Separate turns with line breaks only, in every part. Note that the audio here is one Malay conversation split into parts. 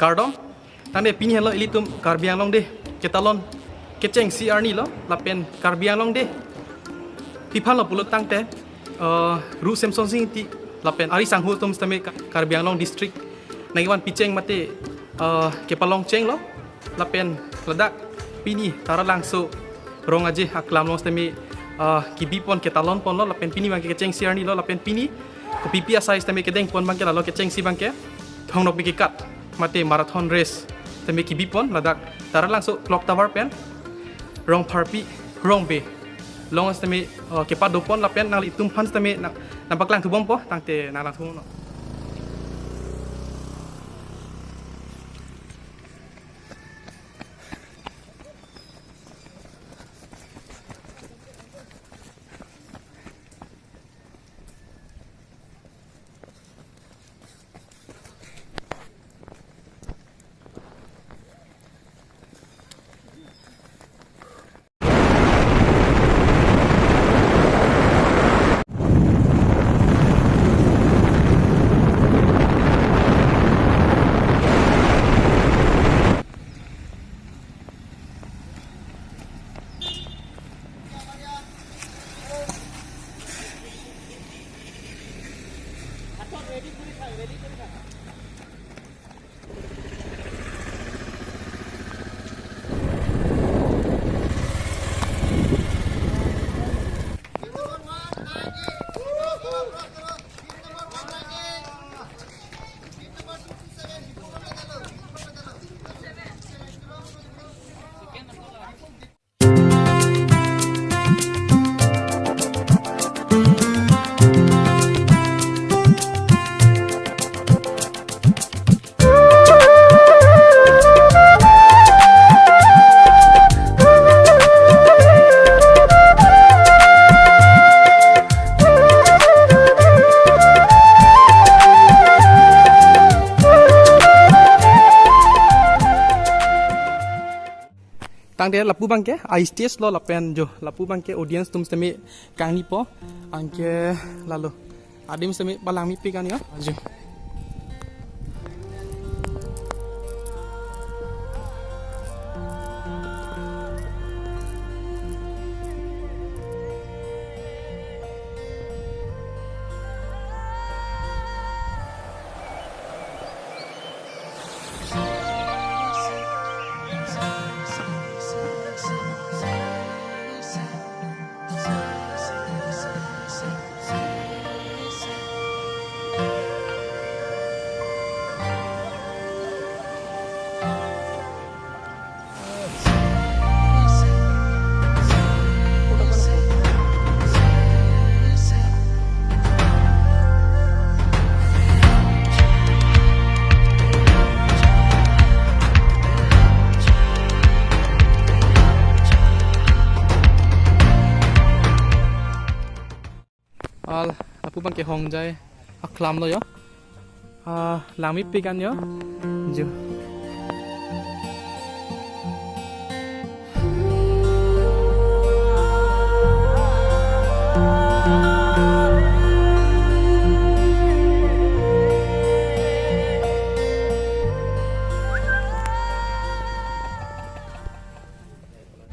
Kardom tang de pini lo ilitum Karbi Anglong de ketalon Kechengsi Arni lo lapen Karbi Anglong de pipan lo pulut tang te ru semson sing ti lapen ari sanghu tum stame Karbi Anglong district naiwan picheng mate kepalong cheng lo lapen ledak pini Taralangso rong aje aklam lo stame kibipon ketalon pon lo lapen pini bangke Kechengsi Arni lo lapen pini ko pipi asai stame kedeng pon bangke lo Kechengsi bangke thong nok bikikat mate marathon race stame kibipon ledak Taralangso clock tower pen rong parpi rong be long stame kepat dopon lapen nang litum pan stame nampak lang tubong po tangte nang lang tubong no. Tang de lapu bangke I stage lo lapen jo lapu bangke audience tum stame kang ni po angke lalu adim stame balang mi pikan yo jo lapu bangke hong jai aklam lo yo lang mi pikan yo jo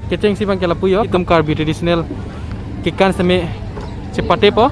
Kechengsi bangke lapu yo itum Karbi traditional kikan seme cepate po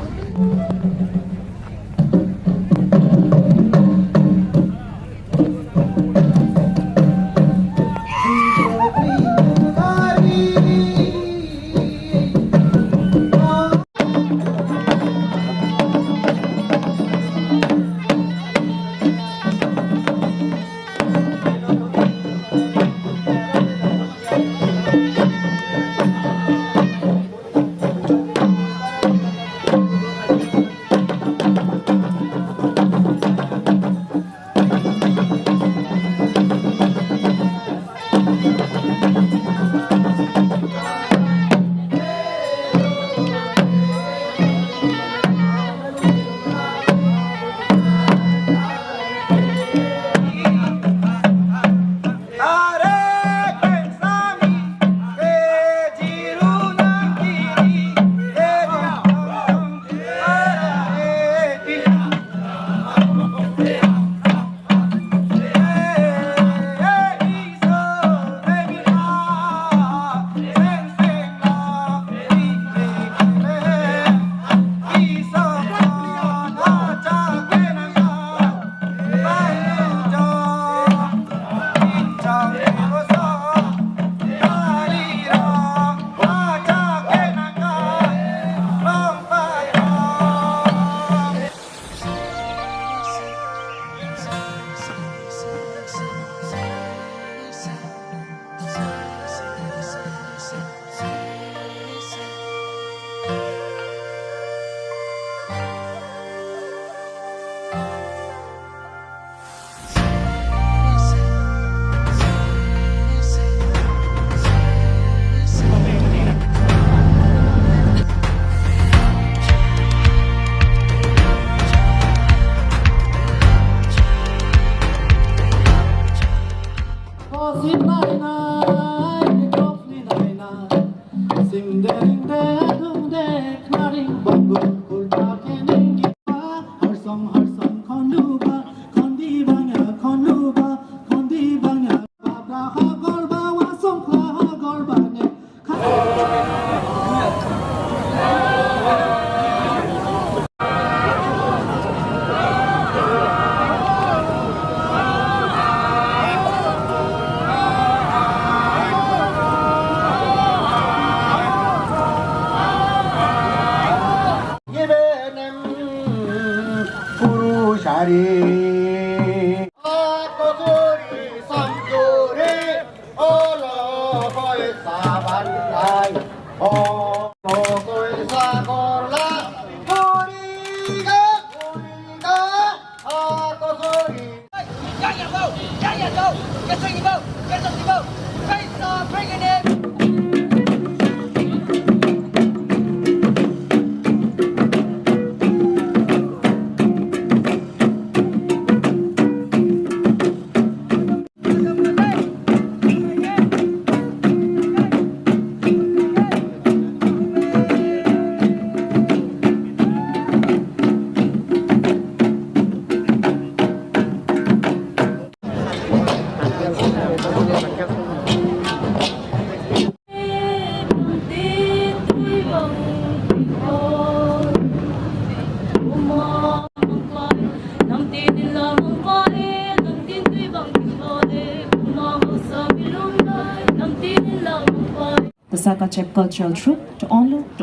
The Sakachep cultural troupe to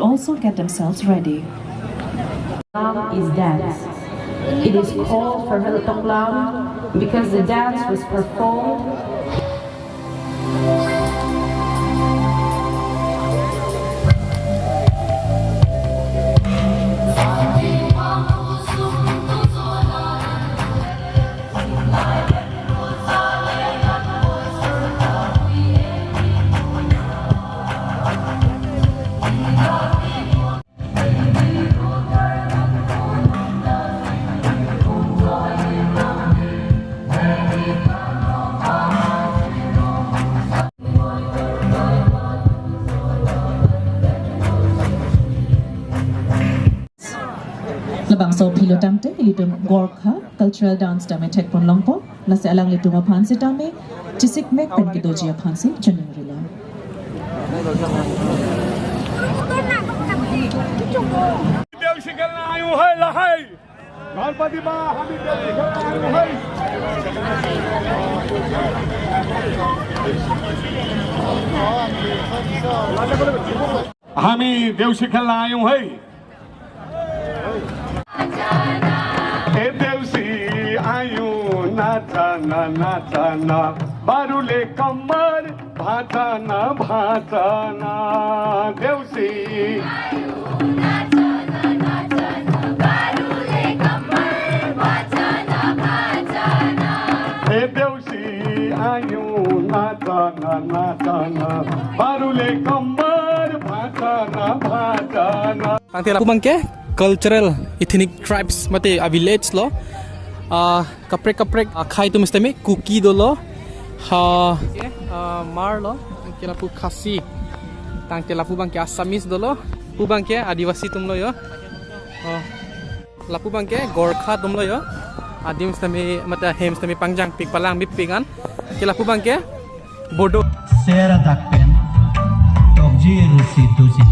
also get themselves ready.
Is dance. It is called for Tonglang because the dance was performed
Labang so pilotangte ilitum Gorkha cultural dance dame tekpon longpo lase alang lituma phansi dame chisik mek pen kidoji phansi chaning rila.
हामी देउसी खेल्न आयौं है ए देउसी आयौं नाचन नाचन बारुले कम्मर भाचन भाचन देउसी ए देउसी आयौं नाचन नाचन बारुले कम्मर भाचन भाचन
Tangte lapu bangke cultural ethnic tribes mate a village lo kaprek khai tu mistame cookie do lo mar lo tangte lapu khasi tangte lapu bangke assamese do lo pu bangke adivasi tum lo yo lapu bangke gorkha tum lo yo adim mistame mata hem mistame pangjang pik palang bip pingan ke lapu bangke bodo
sera takpen tokji rusi tuji